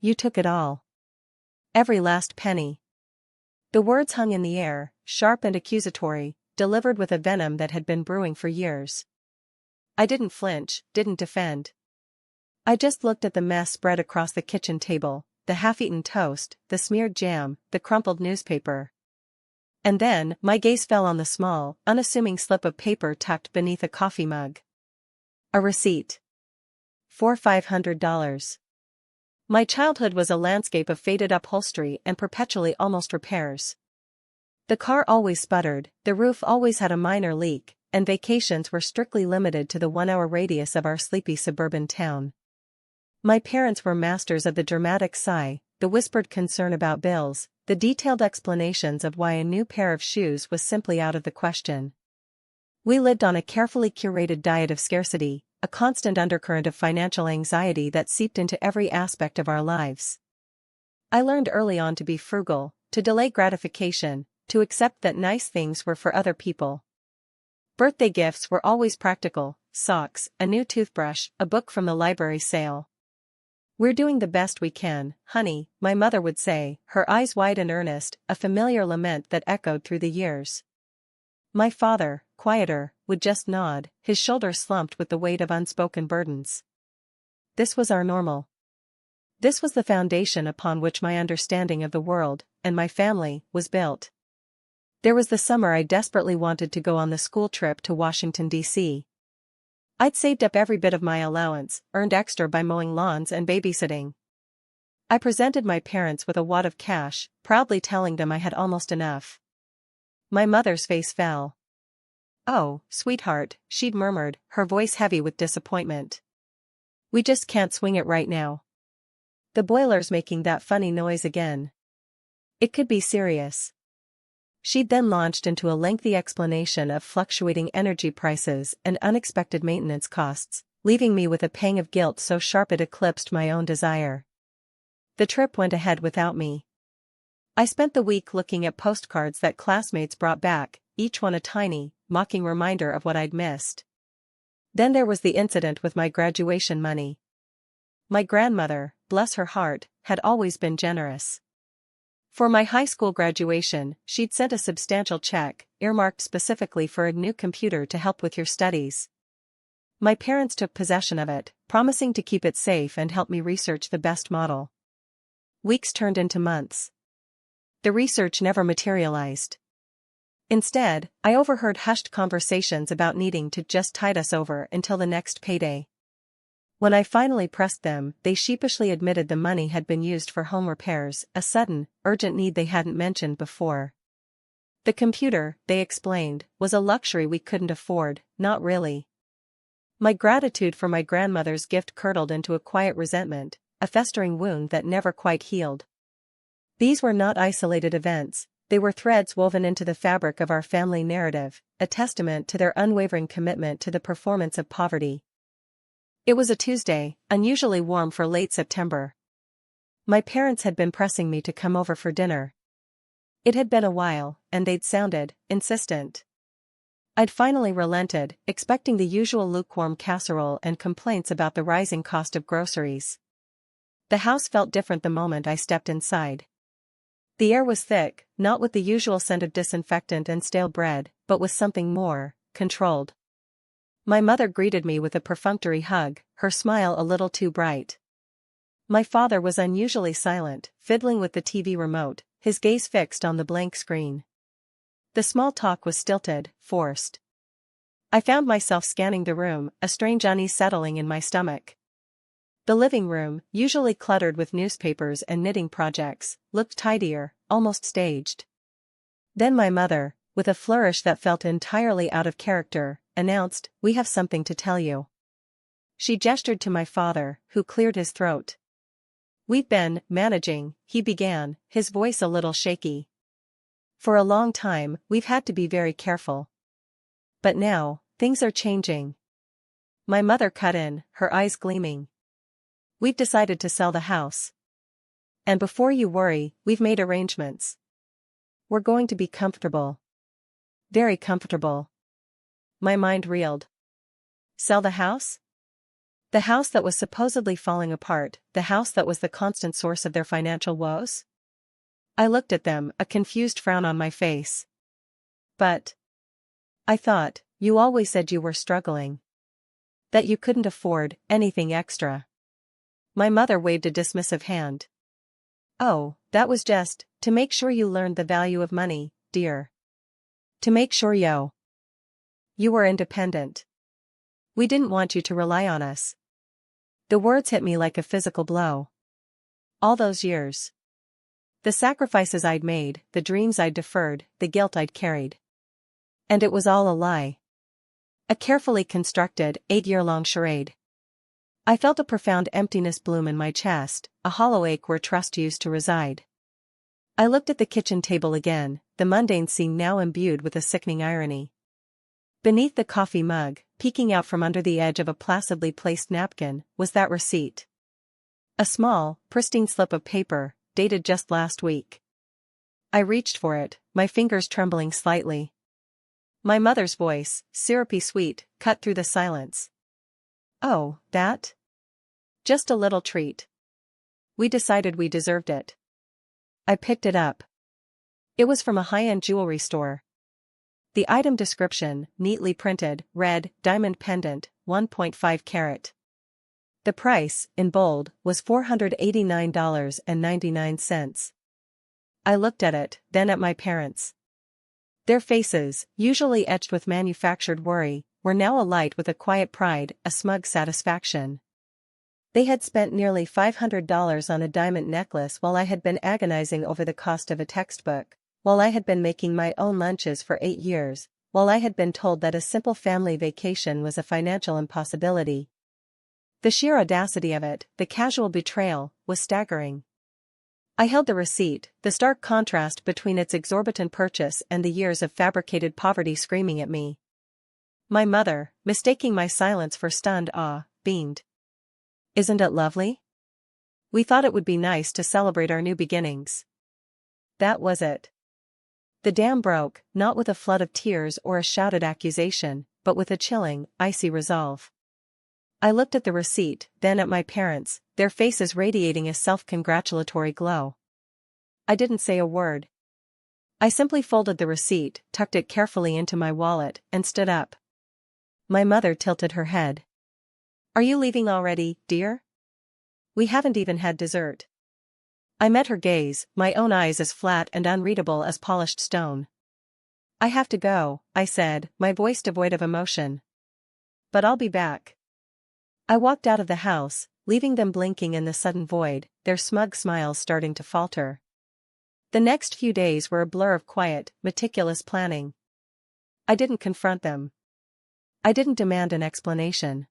You took it all. Every last penny. The words hung in the air, sharp and accusatory, delivered with a venom that had been brewing for years. I didn't flinch, didn't defend. I just looked at the mess spread across the kitchen table, the half-eaten toast, the smeared jam, the crumpled newspaper. And then, my gaze fell on the small, unassuming slip of paper tucked beneath a coffee mug. A receipt. For $500. My childhood was a landscape of faded upholstery and perpetually almost repairs. The car always sputtered, the roof always had a minor leak, and vacations were strictly limited to the 1-hour radius of our sleepy suburban town. My parents were masters of the dramatic sigh, the whispered concern about bills, the detailed explanations of why a new pair of shoes was simply out of the question. We lived on a carefully curated diet of scarcity, a constant undercurrent of financial anxiety that seeped into every aspect of our lives. I learned early on to be frugal, to delay gratification, to accept that nice things were for other people. Birthday gifts were always practical: socks, a new toothbrush, a book from the library sale. "We're doing the best we can, honey," my mother would say, her eyes wide and earnest, a familiar lament that echoed through the years. My father, quieter, would just nod, his shoulders slumped with the weight of unspoken burdens. This was our normal. This was the foundation upon which my understanding of the world, and my family, was built. There was the summer I desperately wanted to go on the school trip to Washington, D.C. I'd saved up every bit of my allowance, earned extra by mowing lawns and babysitting. I presented my parents with a wad of cash, proudly telling them I had almost enough. My mother's face fell. "Oh, sweetheart," she'd murmured, her voice heavy with disappointment. "We just can't swing it right now. The boiler's making that funny noise again. It could be serious." She'd then launched into a lengthy explanation of fluctuating energy prices and unexpected maintenance costs, leaving me with a pang of guilt so sharp it eclipsed my own desire. The trip went ahead without me. I spent the week looking at postcards that classmates brought back, each one a tiny, mocking reminder of what I'd missed. Then there was the incident with my graduation money. My grandmother, bless her heart, had always been generous. For my high school graduation, she'd sent a substantial check, earmarked specifically for a new computer to help with your studies. My parents took possession of it, promising to keep it safe and help me research the best model. Weeks turned into months. The research never materialized. Instead, I overheard hushed conversations about needing to just tide us over until the next payday. When I finally pressed them, they sheepishly admitted the money had been used for home repairs, a sudden, urgent need they hadn't mentioned before. The computer, they explained, was a luxury we couldn't afford, not really. My gratitude for my grandmother's gift curdled into a quiet resentment, a festering wound that never quite healed. These were not isolated events, they were threads woven into the fabric of our family narrative, a testament to their unwavering commitment to the performance of poverty. It was a Tuesday, unusually warm for late September. My parents had been pressing me to come over for dinner. It had been a while, and they'd sounded insistent. I'd finally relented, expecting the usual lukewarm casserole and complaints about the rising cost of groceries. The house felt different the moment I stepped inside. The air was thick, not with the usual scent of disinfectant and stale bread, but with something more, controlled. My mother greeted me with a perfunctory hug, her smile a little too bright. My father was unusually silent, fiddling with the TV remote, his gaze fixed on the blank screen. The small talk was stilted, forced. I found myself scanning the room, a strange unease settling in my stomach. The living room, usually cluttered with newspapers and knitting projects, looked tidier, almost staged. Then my mother, with a flourish that felt entirely out of character, announced, "We have something to tell you." She gestured to my father, who cleared his throat. "We've been managing," he began, his voice a little shaky. "For a long time, we've had to be very careful. But now, things are changing." My mother cut in, her eyes gleaming. "We've decided to sell the house. And before you worry, we've made arrangements. We're going to be comfortable. Very comfortable." My mind reeled. Sell the house? The house that was supposedly falling apart, the house that was the constant source of their financial woes? I looked at them, a confused frown on my face. But I thought, you always said you were struggling. That you couldn't afford anything extra. My mother waved a dismissive hand. Oh, that was just to make sure you learned the value of money, dear. To make sure you were independent. We didn't want you to rely on us. The words hit me like a physical blow. All those years. The sacrifices I'd made, the dreams I'd deferred, the guilt I'd carried. And it was all a lie. A carefully constructed, 8-year-long charade. I felt a profound emptiness bloom in my chest, a hollow ache where trust used to reside. I looked at the kitchen table again, the mundane scene now imbued with a sickening irony. Beneath the coffee mug, peeking out from under the edge of a placidly placed napkin, was that receipt. A small, pristine slip of paper, dated just last week. I reached for it, my fingers trembling slightly. My mother's voice, syrupy sweet, cut through the silence. Oh, that? Just a little treat. We decided we deserved it. I picked it up. It was from a high-end jewelry store. The item description, neatly printed, read, diamond pendant, 1.5 carat. The price, in bold, was $489.99. I looked at it, then at my parents. Their faces, usually etched with manufactured worry, were now alight with a quiet pride, a smug satisfaction. They had spent nearly $500 on a diamond necklace while I had been agonizing over the cost of a textbook, while I had been making my own lunches for 8 years, while I had been told that a simple family vacation was a financial impossibility. The sheer audacity of it, the casual betrayal, was staggering. I held the receipt, the stark contrast between its exorbitant purchase and the years of fabricated poverty screaming at me. My mother, mistaking my silence for stunned awe, beamed. Isn't it lovely? We thought it would be nice to celebrate our new beginnings. That was it. The dam broke, not with a flood of tears or a shouted accusation, but with a chilling, icy resolve. I looked at the receipt, then at my parents, their faces radiating a self-congratulatory glow. I didn't say a word. I simply folded the receipt, tucked it carefully into my wallet, and stood up. My mother tilted her head. Are you leaving already, dear? We haven't even had dessert. I met her gaze, my own eyes as flat and unreadable as polished stone. I have to go, I said, my voice devoid of emotion. But I'll be back. I walked out of the house, leaving them blinking in the sudden void, their smug smiles starting to falter. The next few days were a blur of quiet, meticulous planning. I didn't confront them. I didn't demand an explanation.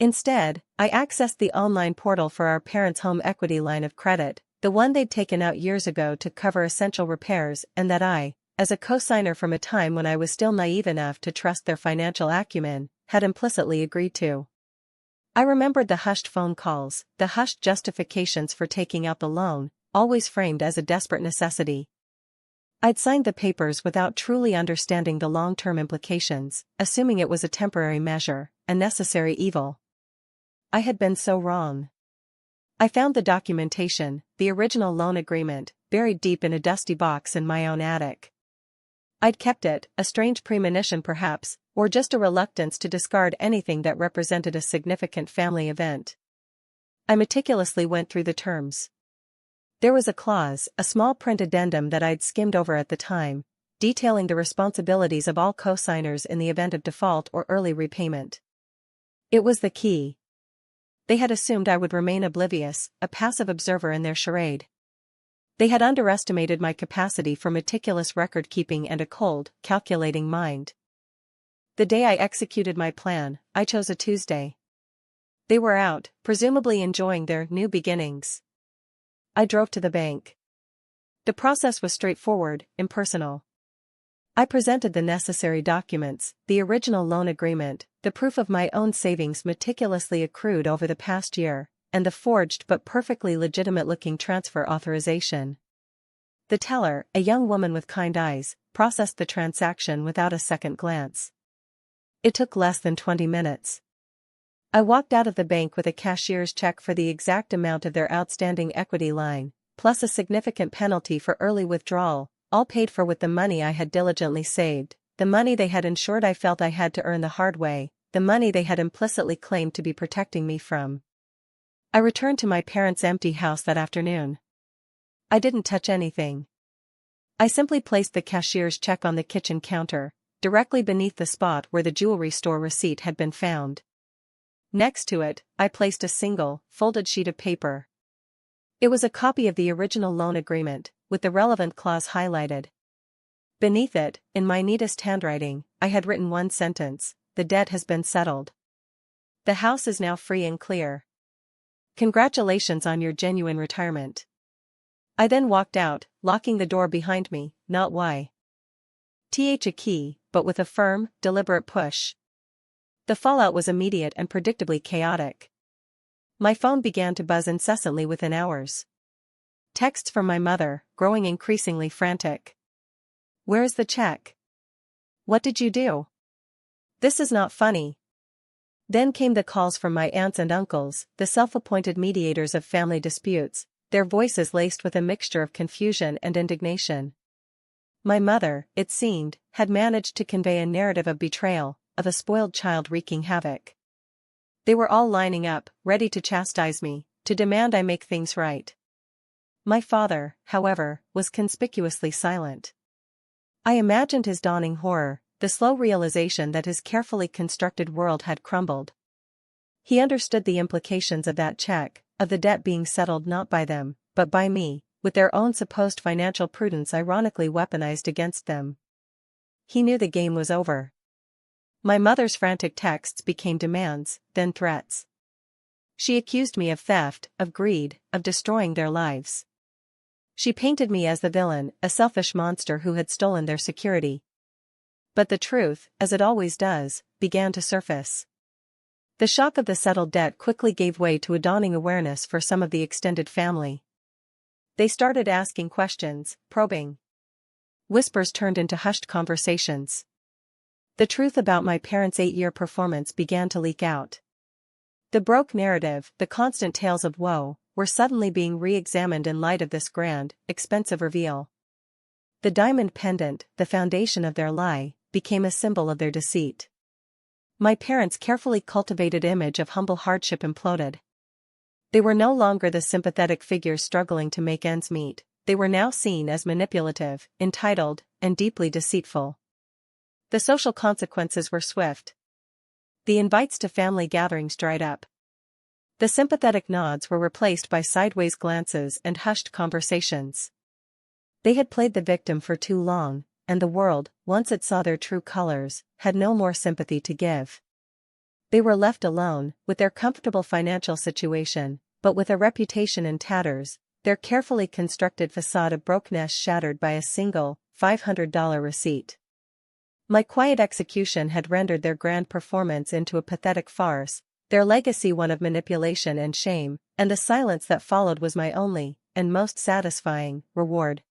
Instead, I accessed the online portal for our parents' home equity line of credit, the one they'd taken out years ago to cover essential repairs and that I, as a co-signer from a time when I was still naive enough to trust their financial acumen, had implicitly agreed to. I remembered the hushed phone calls, the hushed justifications for taking out the loan, always framed as a desperate necessity. I'd signed the papers without truly understanding the long-term implications, assuming it was a temporary measure, a necessary evil. I had been so wrong. I found the documentation, the original loan agreement, buried deep in a dusty box in my own attic. I'd kept it, a strange premonition perhaps, or just a reluctance to discard anything that represented a significant family event. I meticulously went through the terms. There was a clause, a small print addendum that I'd skimmed over at the time, detailing the responsibilities of all co-signers in the event of default or early repayment. It was the key. They had assumed I would remain oblivious, a passive observer in their charade. They had underestimated my capacity for meticulous record-keeping and a cold, calculating mind. The day I executed my plan, I chose a Tuesday. They were out, presumably enjoying their new beginnings. I drove to the bank. The process was straightforward, impersonal. I presented the necessary documents, the original loan agreement, the proof of my own savings meticulously accrued over the past year, and the forged but perfectly legitimate-looking transfer authorization. The teller, a young woman with kind eyes, processed the transaction without a second glance. It took less than 20 minutes. I walked out of the bank with a cashier's check for the exact amount of their outstanding equity line, plus a significant penalty for early withdrawal, all paid for with the money I had diligently saved, the money they had ensured I felt I had to earn the hard way, the money they had implicitly claimed to be protecting me from. I returned to my parents' empty house that afternoon. I didn't touch anything. I simply placed the cashier's check on the kitchen counter, directly beneath the spot where the jewelry store receipt had been found. Next to it, I placed a single, folded sheet of paper. It was a copy of the original loan agreement, with the relevant clause highlighted. Beneath it, in my neatest handwriting, I had written one sentence: "The debt has been settled. The house is now free and clear. Congratulations on your genuine retirement." I then walked out, locking the door behind me, not a key, but with a firm, deliberate push. The fallout was immediate and predictably chaotic. My phone began to buzz incessantly within hours. Texts from my mother, growing increasingly frantic. "Where is the check? What did you do? This is not funny." Then came the calls from my aunts and uncles, the self-appointed mediators of family disputes, their voices laced with a mixture of confusion and indignation. My mother, it seemed, had managed to convey a narrative of betrayal, of a spoiled child wreaking havoc. They were all lining up, ready to chastise me, to demand I make things right. My father, however, was conspicuously silent. I imagined his dawning horror, the slow realization that his carefully constructed world had crumbled. He understood the implications of that check, of the debt being settled not by them, but by me, with their own supposed financial prudence ironically weaponized against them. He knew the game was over. My mother's frantic texts became demands, then threats. She accused me of theft, of greed, of destroying their lives. She painted me as the villain, a selfish monster who had stolen their security. But the truth, as it always does, began to surface. The shock of the settled debt quickly gave way to a dawning awareness for some of the extended family. They started asking questions, probing. Whispers turned into hushed conversations. The truth about my parents' 8-year performance began to leak out. The broke narrative, the constant tales of woe, were suddenly being re-examined in light of this grand, expensive reveal. The diamond pendant, the foundation of their lie, became a symbol of their deceit. My parents' carefully cultivated image of humble hardship imploded. They were no longer the sympathetic figures struggling to make ends meet, they were now seen as manipulative, entitled, and deeply deceitful. The social consequences were swift. The invites to family gatherings dried up. The sympathetic nods were replaced by sideways glances and hushed conversations. They had played the victim for too long, and the world, once it saw their true colors, had no more sympathy to give. They were left alone, with their comfortable financial situation, but with a reputation in tatters, their carefully constructed facade of brokenness shattered by a single, $500 receipt. My quiet execution had rendered their grand performance into a pathetic farce, their legacy one of manipulation and shame, and the silence that followed was my only, and most satisfying, reward.